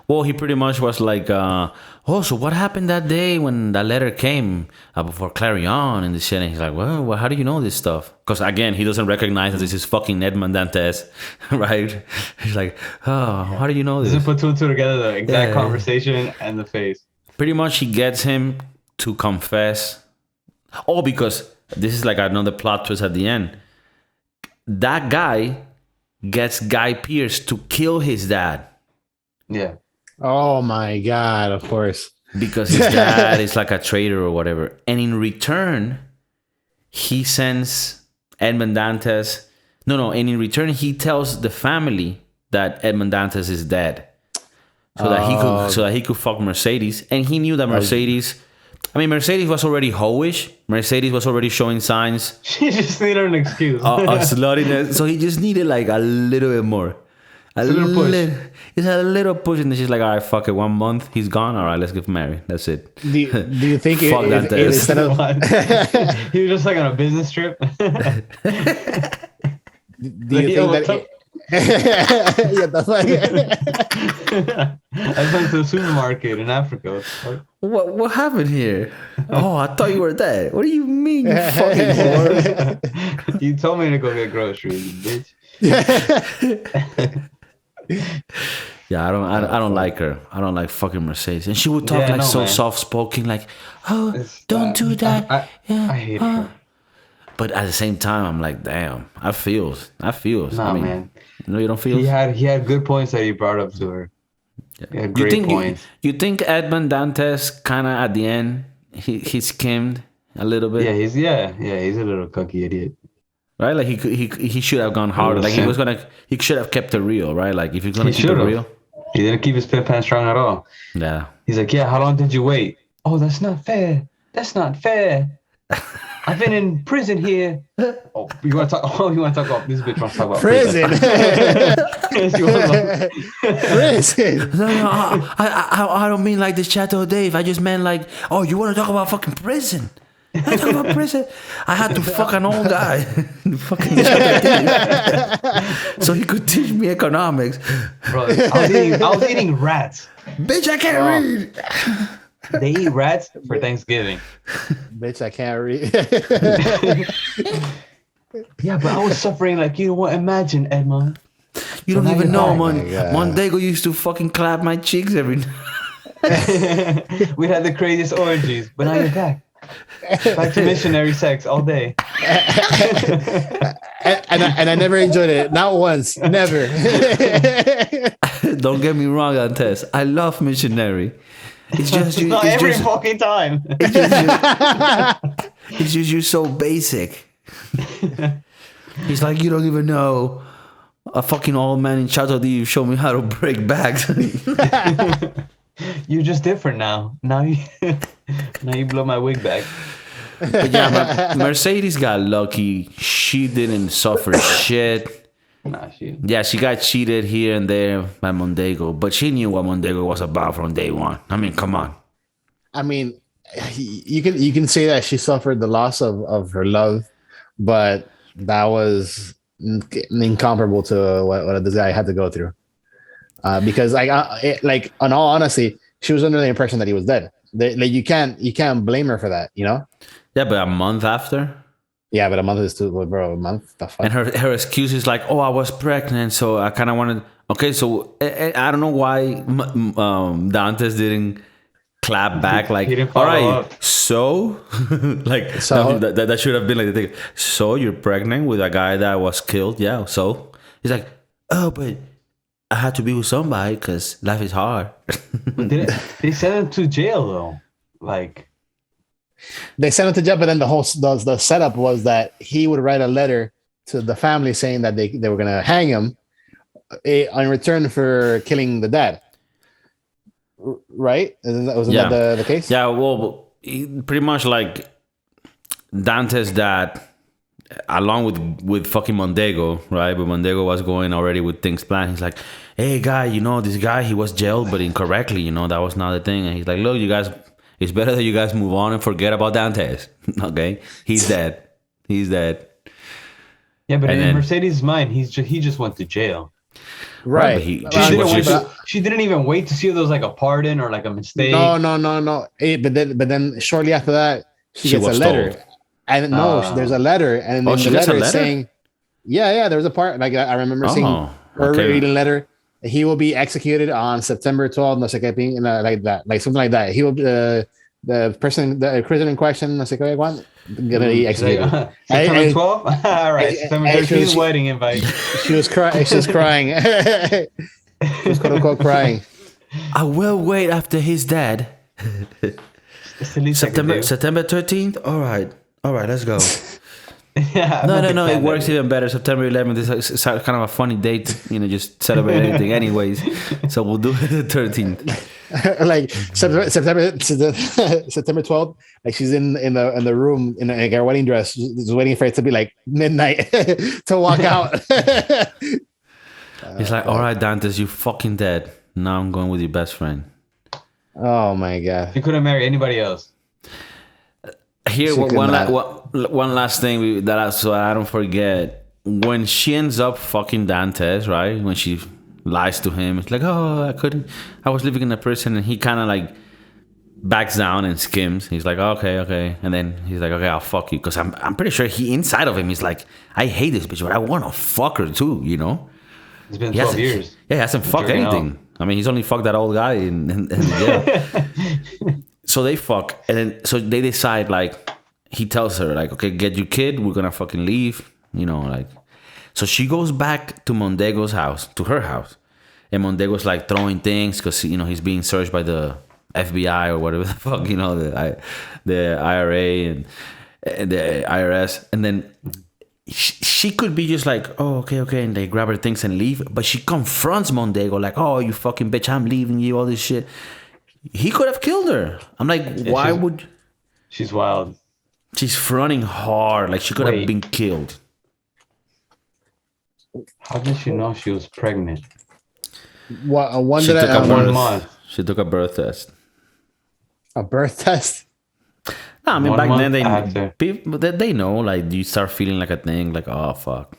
Well, he pretty much was like, so what happened that day when that letter came before Clarion and this shit? And he's like, well, how do you know this stuff? Because again, he doesn't recognize that this is fucking Edmond Dantes, right? He's like, oh, how do you know this? Doesn't put two and two together, the exact conversation and the face. Pretty much he gets him to confess. Oh, because this is like another plot twist at the end. That guy gets Guy Pearce to kill his dad. Yeah. Oh my God, of course. Because his dad is like a traitor or whatever. And in return, he sends Edmond Dantes. And in return, he tells the family that Edmond Dantes is dead. So that he could fuck Mercedes. And he knew that Mercedes I mean, Mercedes was already hoish. Mercedes was already showing signs She just needed an excuse. of sluttiness. So he just needed like a little bit more. A little push. It's a little push, and then she's like, all right, fuck it. 1 month, he's gone. All right, let's get married. That's it. Do you think Fuck that it instead of He was just like on a business trip. do you think that yeah, the fuck? I went to the supermarket in Africa. What happened here? Oh, I thought you were dead. What do you mean, you fucking whore? You told me to go get groceries, bitch. Yeah, I don't like her. I don't like fucking Mercedes. And she would talk like so soft spoken, like, oh, don't do that. I hate her. But at the same time, I'm like, damn, I feels. Nah, I mean, man. No, you don't feel. He had good points that he brought up to her. Yeah. He had great points. You think Edmond Dantes kind of at the end he skimmed a little bit? Yeah, he's a little cocky idiot. Right, like he should have gone harder. Like he should have kept it real, right? Like if he's gonna keep it real. He didn't keep his pants strong at all. Yeah. He's like, yeah, how long did you wait? Oh, that's not fair. That's not fair. I've been in prison here. Oh, you want to talk? Oh, you want to talk about this bitch? Wants to talk about prison? Prison. No, I don't mean like this Chateau Dave. I just meant like, oh, you want to talk about fucking prison? I talk about prison. I had to fuck an old guy, fucking so he could teach me economics. Bro, I was eating rats. Bitch, I can't read. They eat rats for Thanksgiving. Bitch, I can't read. Yeah, but I was suffering like you won't imagine, Edmond. You don't even know, man. Mondego used to fucking clap my cheeks every night. We had the craziest orgies, but now you're back. Back to missionary sex all day. and I never enjoyed it. Not once. Never. Don't get me wrong, Dantes. I love missionary. It's just you. Not every fucking time. It's just you're so basic. He's like, you don't even know. A fucking old man in Chateau D'If showed me how to break backs. You're just different now. Now you blow my wig back. But yeah, Mercedes got lucky. She didn't suffer shit. Nah, she got cheated here and there by Mondego, but she knew what Mondego was about from day one. I mean, come on. I mean, you can say that she suffered the loss of her love, but that was incomparable to what this guy had to go through. Because like in all honesty, she was under the impression that he was dead. Like you can't blame her for that, you know? Yeah, but a month after. Yeah, but a month is too, bro. A month. The fuck? And her excuse is like, "Oh, I was pregnant, so I kind of wanted." Okay, so I don't know why Dantes didn't clap back. Like, all right, up. So like so, that should have been like the thing. So you're pregnant with a guy that was killed? Yeah. So he's like, "Oh, but I had to be with somebody because life is hard." They sent him to jail though, like. They sent him to jail, but then the setup was that he would write a letter to the family saying that they were gonna hang him in return for killing the dad. Right? Wasn't that the case? Yeah. Well, pretty much like Dante's dad, along with fucking Mondego, right? But Mondego was going already with things planned. He's like, "Hey, guy, you know this guy? He was jailed, but incorrectly. You know that was not the thing." And he's like, "Look, you guys." It's better that you guys move on and forget about Dantes. Okay, he's dead. He's dead. Yeah, but in Mercedes' mind, he just went to jail. Right. She didn't even wait to see if there was like a pardon or like a mistake. No. But then shortly after that, she gets a letter. Told. And there's a letter, and then the letter is saying, yeah. There was a part like I remember seeing her reading a letter. He will be executed on September 12th, no sé qué, like that, like something like that. He will the prisoner in question, no sé qué, gonna be executed. September 12th. All right, September 13th wedding invite. She was crying. She was crying. She was quote unquote crying. I will wait after he's dead. September 13th. All right, let's go. Yeah, no. It works even better. September 11th is kind of a funny date. Just celebrate anything, anyways. So we'll do it the 13th. like September 12th, like she's in the room in her wedding dress, just waiting for it to be like midnight to walk out. He's like, all right, Dantes, you fucking dead. Now I'm going with your best friend. Oh my god! He couldn't marry anybody else. Here, one last thing so I don't forget. When she ends up fucking Dantes, right? When she lies to him, it's like, oh, I was living in a prison, and he kind of like backs down and skims. He's like, okay, and then he's like, okay, I'll fuck you, because I'm pretty sure he inside of him, he's like, I hate this bitch, but I want to fuck her too, you know? It's been 12 years. Yeah, he hasn't fucked anything. I mean, he's only fucked that old guy in jail. So they fuck, and then so they decide, like, he tells her, like, okay, get your kid, we're gonna fucking leave, you know, like. So she goes back to Mondego's house, to her house, and Mondego's like throwing things because, you know, he's being searched by the FBI or whatever the fuck, you know, the IRA and the IRS, and then she could be just like, oh, okay, and they grab her things and leave, but she confronts Mondego like, oh, you fucking bitch, I'm leaving you, all this shit. He could have killed her. I'm like, why would... She's wild. She's fronting hard, like she could have been killed. How did she know she was pregnant? What a wonder She took that a 1 month. She took a birth test. a birth test. No, I mean, 1 back month then after. they know, like, you start feeling like a thing, like, oh fuck.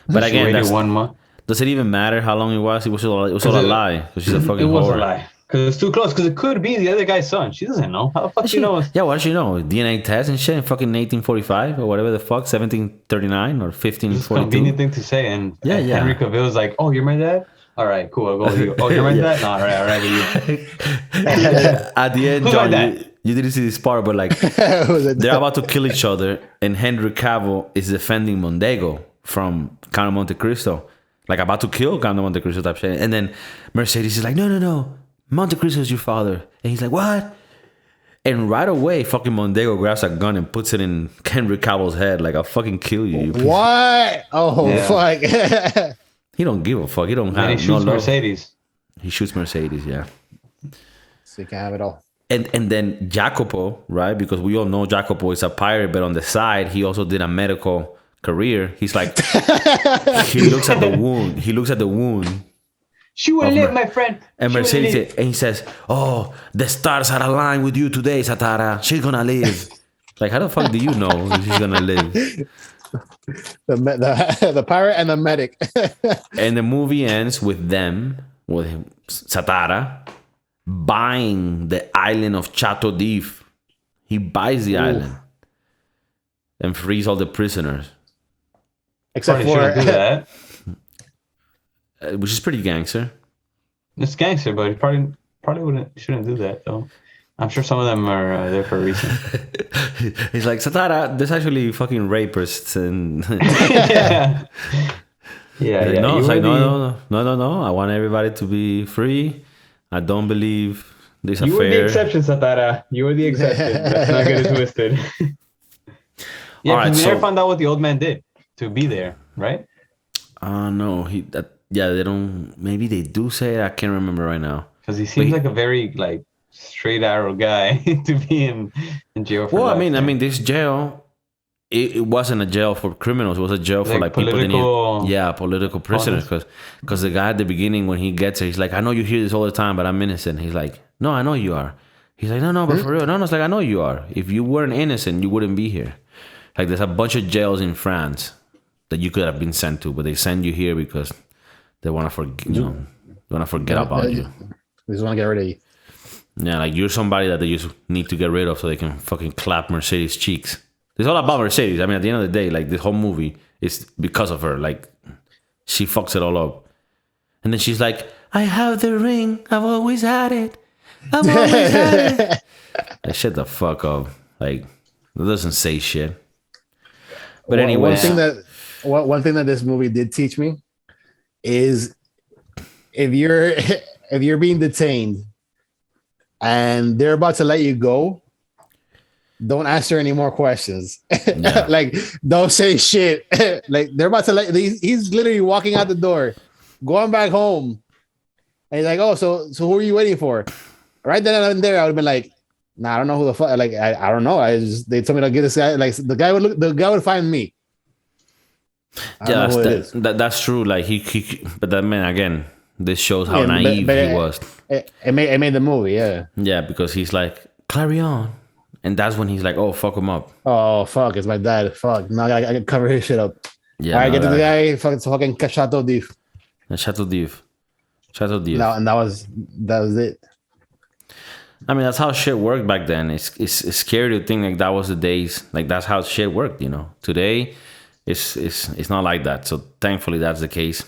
But She again, waited 1 month. does it even matter how long it was? It was all a lie. Because she's a fucking It was whore. a lie. Because it's too close. Because it could be the other guy's son. She doesn't know. How the fuck do you know? Yeah, what does she know? DNA test and shit in fucking 1845 or whatever the fuck, 1739 or It's a 1542. convenient thing to say. And Yeah. Henry Cavill is like, oh, you're my dad? All right, cool. I'll go with you. Oh, you're my dad? No, all right with you. At the end, Who's John, my dad? you didn't see this part, but like, they're about to kill each other, and Henry Cavill is defending Mondego from Count of Monte Cristo, like about to kill Count of Monte Cristo type shit. And then Mercedes is like, no, Monte Cristo is your father. And he's like, what? And right away, fucking Mondego grabs a gun and puts it in Henry Cavill's head, like, I'll fucking kill you. What? Oh, fuck. He don't give a fuck. He don't And have he no shoots love. Mercedes. He shoots Mercedes, yeah. So you can have it all. And then Jacopo, right? Because we all know Jacopo is a pirate, but on the side, he also did a medical career. He's like, he looks at the wound. She will live, my friend. And Mercedes, and he says, oh, the stars are aligned with you today, Satara. She's gonna live. Like, how the fuck do you know she's gonna live? The pirate and the medic. And the movie ends with Satara buying the island of Chateau d'If. He buys the island and frees all the prisoners. Except Probably shouldn't do for that. Which is pretty gangster. It's gangster, but he probably shouldn't do that though. I'm sure some of them are there for a reason. He's like, Satara, there's actually fucking rapists and yeah. no, it's like, no. I want everybody to be free. I don't believe this You affair. were the exception, Satara. You were the exception. Let's not get it twisted. Yeah, Alright, we so- never found out what the old man did to be there, right? No, they don't. Maybe they do say it. I can't remember right now. Because he seems like a very straight arrow guy to be in jail for. Well, life. I mean, this jail, it wasn't a jail for criminals. It was a jail for Like people that political- need, political prisoners. Because the guy at the beginning, when he gets there, he's like, I know you hear this all the time, but I'm innocent. He's like, no, I know you are. He's like, no, but for real, no. It's like, I know you are. If you weren't innocent, you wouldn't be here. Like, there's a bunch of jails in France that you could have been sent to, but they send you here because they want to forget about you. They just want to get rid of you. Yeah, like you're somebody that they just need to get rid of so they can fucking clap Mercedes cheeks. It's all about Mercedes. I mean, at the end of the day, like, this whole movie is because of her. Like, she fucks it all up. And then she's like, I have the ring. I've always had it. I've always had it. Like, shut the fuck up. Like, it doesn't say shit. But anyway, one thing that this movie did teach me is if you're being detained and they're about to let you go, don't answer any more questions. Yeah. Like, don't say shit. Like, they're about to he's literally walking out the door, going back home, And he's like, oh, so who are you waiting for? Right then and there, I would have been like, nah, I don't know who the fuck. Like, I don't know. They told me to get this guy. Like, the guy would find me. Yeah, that's true. Like but that man again. This shows how naive he was. It made the movie, yeah. Yeah, because he's like, carry on. And that's when he's like, oh, fuck him up. Oh, fuck, it's my dad. Fuck, now I can cover his shit up. Yeah. All right, get to the guy, fucking Chateau d'If. Chateau d'If. No, and that was it. I mean, that's how shit worked back then. It's scary to think like that was the days. Like, that's how shit worked, you know. Today, it's not like that. So, thankfully, that's the case.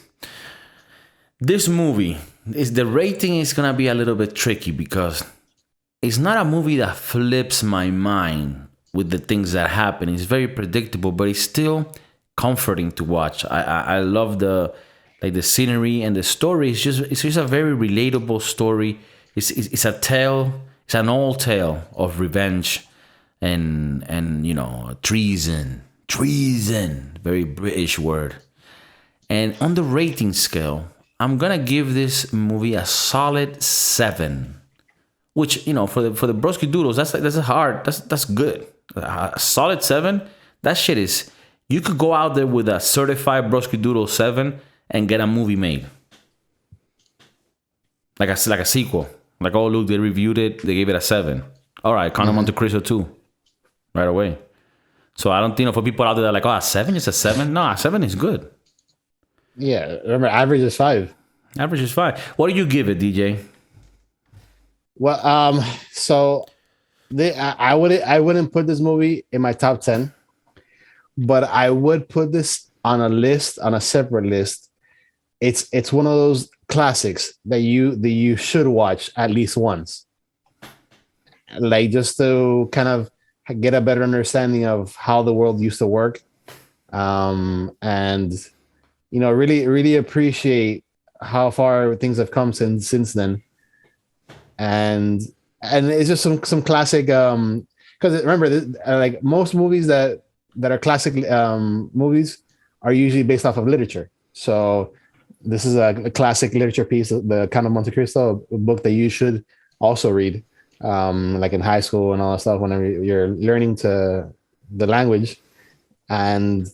This movie, the rating is going to be a little bit tricky because it's not a movie that flips my mind with the things that happen. It's very predictable, but it's still comforting to watch. I love the scenery and the story. It's just a very relatable story. It's a tale. It's an old tale of revenge and you know, treason. Very British word. And on the rating scale, I'm gonna give this movie a solid 7, which, you know, for the Broski Doodles, that's good. A solid 7. That shit is, you could go out there with a certified Broski Doodle 7 and get a movie made, like a sequel. Like, oh look, they reviewed it, they gave it a 7. All right, Count of Monte Cristo 2, right away. So I don't think, for people out there that are like, oh, a 7 is a 7. No, a 7 is good. Yeah, remember, average is 5. Average is 5. What do you give it, DJ? Well, so I wouldn't put this movie in my top 10, but I would put this on a separate list. It's one of those classics that you should watch at least once, like just to kind of get a better understanding of how the world used to work, and you know, really appreciate how far things have come since then. And it's just some classic, because remember, like most movies that are classic movies are usually based off of literature. So this is a classic literature piece, the Count of Monte Cristo, a book that you should also read, like in high school and all that stuff, whenever you're learning the language. And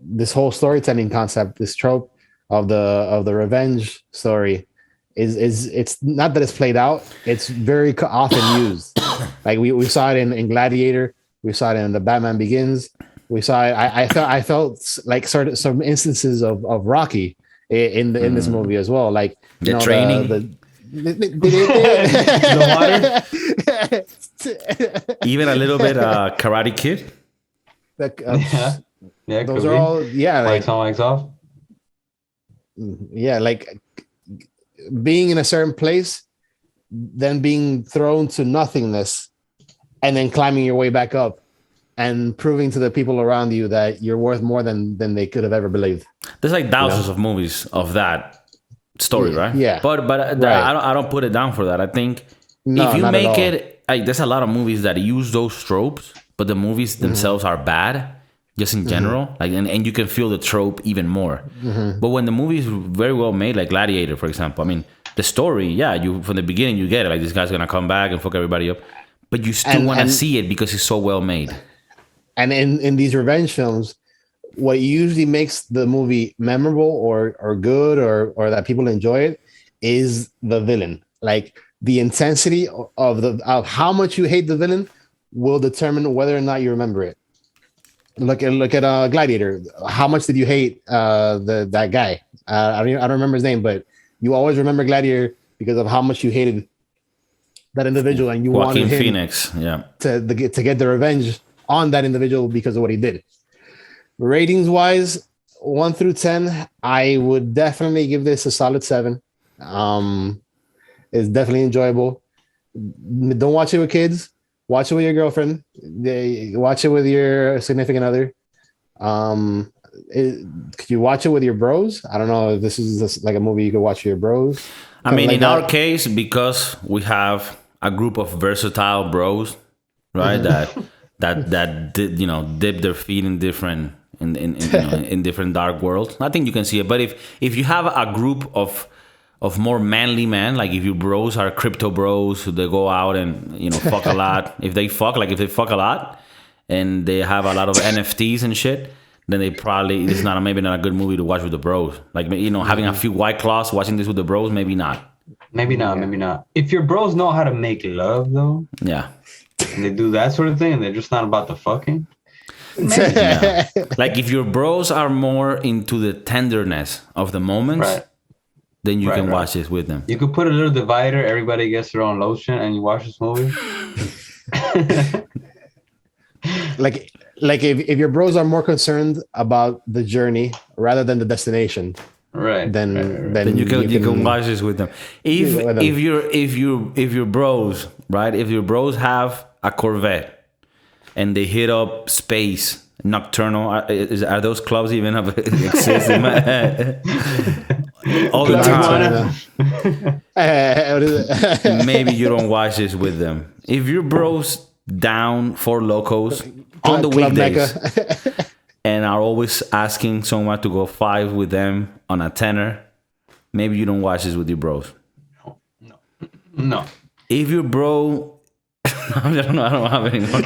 this whole storytelling concept, this trope of the revenge story, is it's not that it's played out, it's very often used. Like we saw it in Gladiator, we saw it in the Batman Begins, we saw it. I felt like sort of some instances of Rocky in this movie as well, like the training, the water, even a little bit Karate Kid. Yeah, those are all lights on, lights off. Yeah, like being in a certain place, then being thrown to nothingness, and then climbing your way back up, and proving to the people around you that you're worth more than they could have ever believed. There's like thousands of movies of that story, right? Yeah. But right. I don't put it down for that. I think if you make it, like, there's a lot of movies that use those tropes, but the movies themselves are bad, just in general. Like, and you can feel the trope even more. But when the movie is very well made, like Gladiator, for example, I mean, the story, you from the beginning you get it. Like, this guy's gonna come back and fuck everybody up, but you still want to see it because it's so well made. And in these revenge films, what usually makes the movie memorable or good or that people enjoy it is the villain. Like, the intensity of how much you hate the villain will determine whether or not you remember it. Look at Gladiator. How much did you hate that guy? I don't remember his name, but you always remember Gladiator because of how much you hated that individual, and you wanted him Phoenix, to get the revenge on that individual because of what he did. Ratings wise, 1 through 10, I would definitely give this a solid 7. It's definitely enjoyable. Don't watch it with kids. Watch it with your girlfriend. Watch it with your significant other. Could you watch it with your bros? I don't know if this is just like a movie you could watch with your bros. I mean, like in our case, because we have a group of versatile bros, right? that dip their feet in different in different dark worlds. I think you can see it. But if you have a group of of more manly men. Like if your bros are crypto bros, they go out and fuck a lot. If they fuck a lot, and they have a lot of NFTs and shit, then it's maybe not a good movie to watch with the bros. Like having a few White Claws, watching this with the bros, maybe not. Maybe not. If your bros know how to make love though, yeah, and they do that sort of thing, and they're just not about the fucking. Yeah. Like if your bros are more into the tenderness of the moments, right. then you can watch this with them. You could put a little divider. Everybody gets their own lotion, and you watch this movie. like if your bros are more concerned about the journey rather than the destination, right? Then you can watch this with them. If your bros, right? If your bros have a Corvette and they hit up space nocturnal, are those clubs even exist in my head? All the time. Maybe you don't watch this with them. If your bros down for locos on the weekdays and are always asking someone to go 5 with them on a tenner, maybe you don't watch this with your bros. No. If your bro, I don't have any more.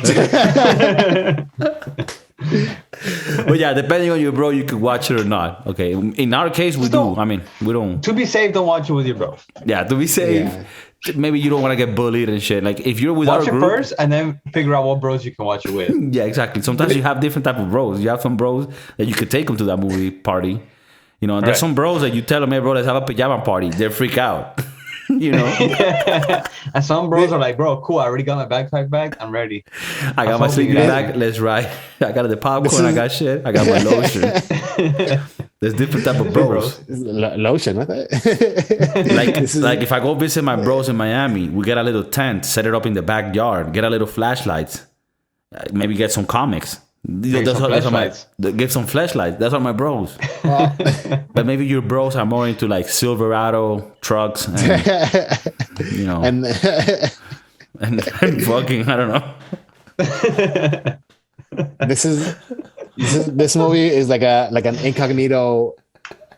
But yeah, depending on your bro, you could watch it or not. Okay, in our case, we do. I mean, we don't. To be safe, don't watch it with your bros. Yeah, to be safe. Yeah. Maybe you don't want to get bullied and shit. Like if you're with our group, watch it first, and then figure out what bros you can watch it with. Yeah, exactly. Sometimes you have different type of bros. You have some bros that you could take them to that movie party. And there's some bros that you tell them, "Hey, bro, let's have a pajama party." They freak out. And some bros are like, "Bro, cool. I already got my backpack bag. I'm ready. I got my sleeping bag. Let's ride. I got the popcorn. I got shit. I got my lotion." There's different type of bros. Lotion, what? Like if I go visit my bros in Miami, we get a little tent, set it up in the backyard, get a little flashlights, maybe get some comics. Give some flashlights. That's what my bros. But maybe your bros are more into like Silverado trucks and and fucking, I don't know. This movie is like an incognito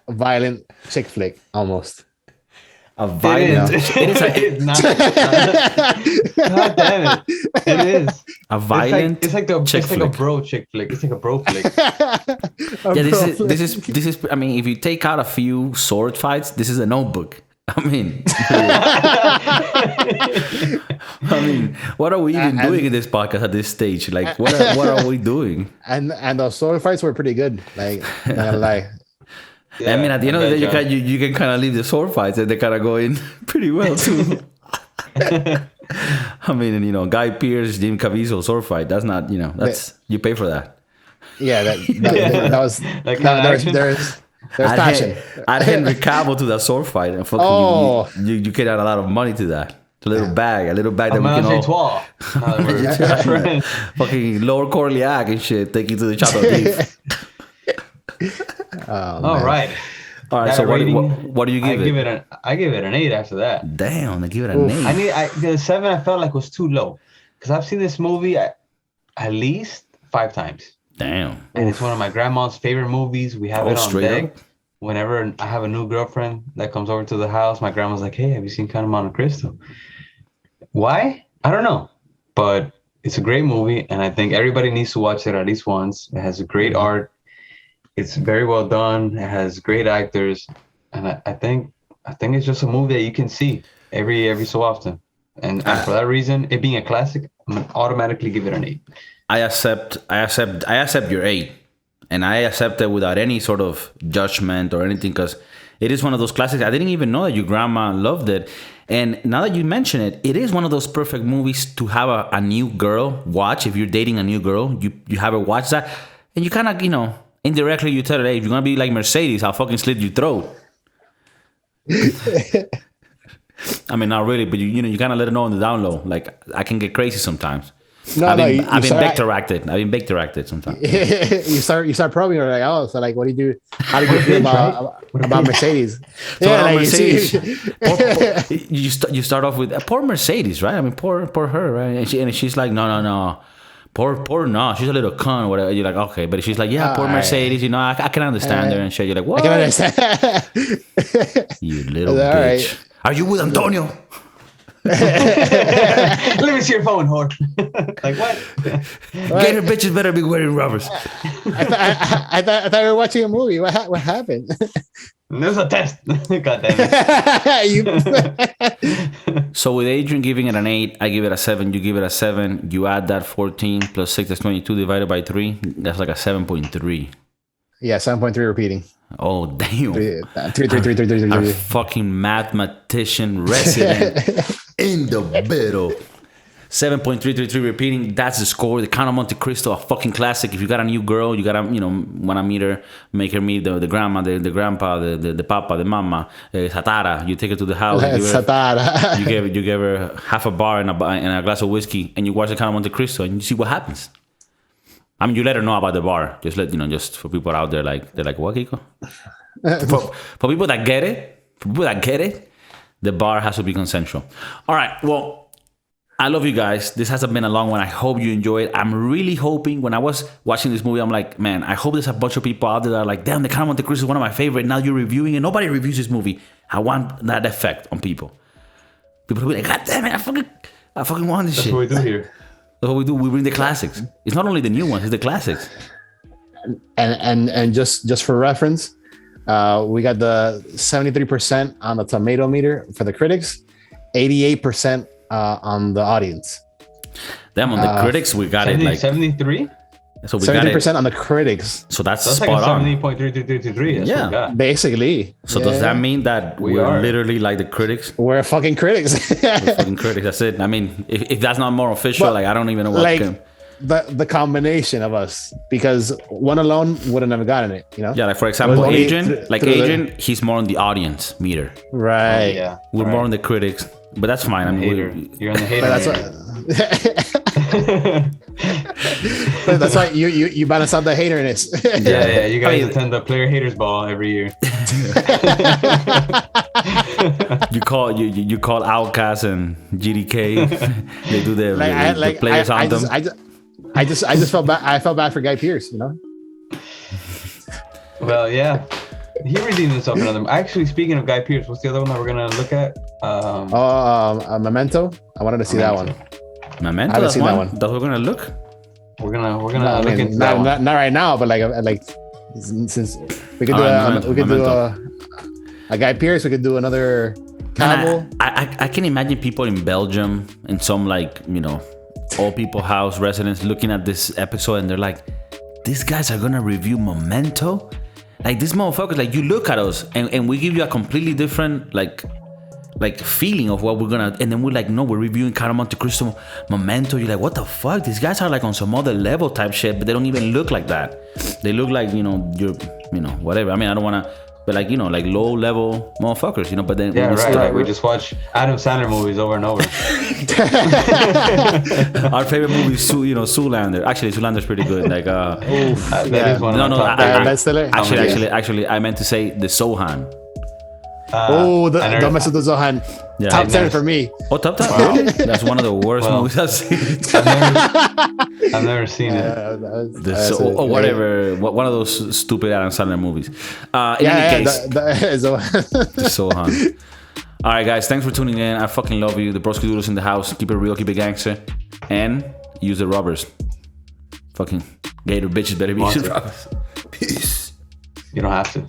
violent chick flick almost. A violent. God damn it! It is a violent. It's like a bro chick flick. It's like a bro flick. This is. I mean, if you take out a few sword fights, this is a Notebook. I mean, what are we even doing in this podcast at this stage? Like, what are we doing? And the sword fights were pretty good. Like, not gonna lie. Yeah, I mean, at the end of the day, you can kind of leave the sword fights and they kind of go in pretty well too. I mean, Guy Pearce, Jim Caviezel sword fight. That's not, you pay for that. Yeah, that was like there's passion. Add Henry Cavill to that sword fight, and you can add a lot of money to that. A little bag that we can all. Fucking Lower Corliac and shit. Take you to the Chateau Thief. All right. So what do you give it? I give it an 8 after that. Damn, I give it an 8. The 7 I felt like was too low because I've seen this movie at least 5 times. Damn. And it's one of my grandma's favorite movies. We have it on deck. Whenever I have a new girlfriend that comes over to the house, my grandma's like, "Hey, have you seen Count of Monte Cristo?" Why? I don't know, but it's a great movie, and I think everybody needs to watch it at least once. It has great art. It's very well done. It has great actors, and I think it's just a movie that you can see every so often. And for that reason, it being a classic, I'm gonna automatically give it an 8. I accept your 8, and I accept it without any sort of judgment or anything because it is one of those classics. I didn't even know that your grandma loved it, and now that you mention it, it is one of those perfect movies to have a new girl watch. If you're dating a new girl, you have her watch that, and you kind of indirectly you tell her, "Hey, if you're gonna be like Mercedes, I'll fucking slit your throat." I mean, not really, but you kind of let her know on the down low. Like, I can get crazy sometimes. I've been Bacteracted sometimes. you start probing her like, "Oh, so like, what do you do? How do you feel about Mercedes?" Yeah, like Mercedes. You start off with poor Mercedes, right? I mean, poor her, right? And she's like, no. poor, no, she's a little cunt, whatever. You're like, okay, but she's like, yeah, poor Mercedes, you know, I can understand her and shit. You're like, what? I can understand. You little bitch. Right. Are you with Antonio? Let me see your phone, whore. Like, what? Gator bitches better be wearing rubbers. I thought we were watching a movie. What happened? There's a test. God damn it. So with Adrian giving it an 8, I give it a 7. You give it a 7. You add that 14 plus 6 is 22 divided by 3. That's like a 7.3. Yeah, 7.3 repeating. Oh, damn. 3. Our fucking mathematician resident in the middle. 7.333 repeating. That's the score. The Count of Monte Cristo, a fucking classic. If you got a new girl, you gotta, wanna meet her, make her meet the grandma, the grandpa, the papa, the mama, Satara. You take her to the house. Satara. You give her half a bar and a glass of whiskey, and you watch the Count of Monte Cristo, and you see what happens. I mean, you let her know about the bar. Just for people out there, they're like, what, Kiko? For people that get it, the bar has to be consensual. All right, well, I love you guys. This hasn't been a long one. I hope you enjoy it. I'm really hoping, when I was watching this movie, I'm like, man, I hope there's a bunch of people out there that are like, damn, the Count of Monte Cristo is one of my favorite. Now you're reviewing it. Nobody reviews this movie. I want that effect on people. People will be like, God damn it, I fucking want this shit. That's what we do here. That's what we do. We bring the classics. It's not only the new ones, it's the classics. And just for reference, we got the 73% on the tomato meter for the critics, 88% on the audience. Damn, on the critics, we got 70, it like 73. So we 70% on the critics. So that's spot on. 70.3333. Yeah, basically. So does that mean that we're literally like the critics? We're fucking critics. We're fucking critics. That's it. I mean, if that's not more official, I don't even know what. The combination of us, because one alone wouldn't have gotten it, Yeah, like for example, Adrian, he's more on the audience meter. Right. Yeah. We're more on the critics, but that's fine. I mean, you're on the hater. That's why you balance out the haterness. Yeah. You guys attend the player haters ball every year. you call Outcast and GDK. They do the players anthem. I just felt bad. I felt bad for Guy Pearce, Well, yeah, he redeemed himself another. Actually, speaking of Guy Pearce, what's the other one that we're gonna look at? Memento. I wanted to see that one. Memento. I haven't seen that one. That we're gonna look. We're gonna look into that one. Not right now, but like since we could do a Guy Pearce, we could do another Cavill. I can imagine people in Belgium in some old people house residents looking at this episode and they're like, these guys are gonna review Memento? Like these motherfuckers, like you look at us and we give you a completely different like feeling of what we're gonna, and then we're like, no, we're reviewing Count of Monte Cristo, Memento. You're like, what the fuck? These guys are like on some other level type shit, but they don't even look like that. They look like, you're whatever. I mean, I don't wanna, but like low level motherfuckers, but then right. We just watch Adam Sandler movies over and over. Our favorite movie is Zoolander. Actually, Zoolander's pretty good. Like that is one of actually I meant to say the Sohan. Don't mess with the Zohan. Yeah, top 10 for me. Oh, top 10. Wow. That's one of the worst movies I've seen. I've never seen it. Whatever. One of those stupid Adam Sandler movies. In any case, the Sohan. All right, guys. Thanks for tuning in. I fucking love you. The Broski Doodles in the house. Keep it real. Keep it gangster. And use the rubbers. Fucking gator bitches better be using rubbers. Peace. You don't have to.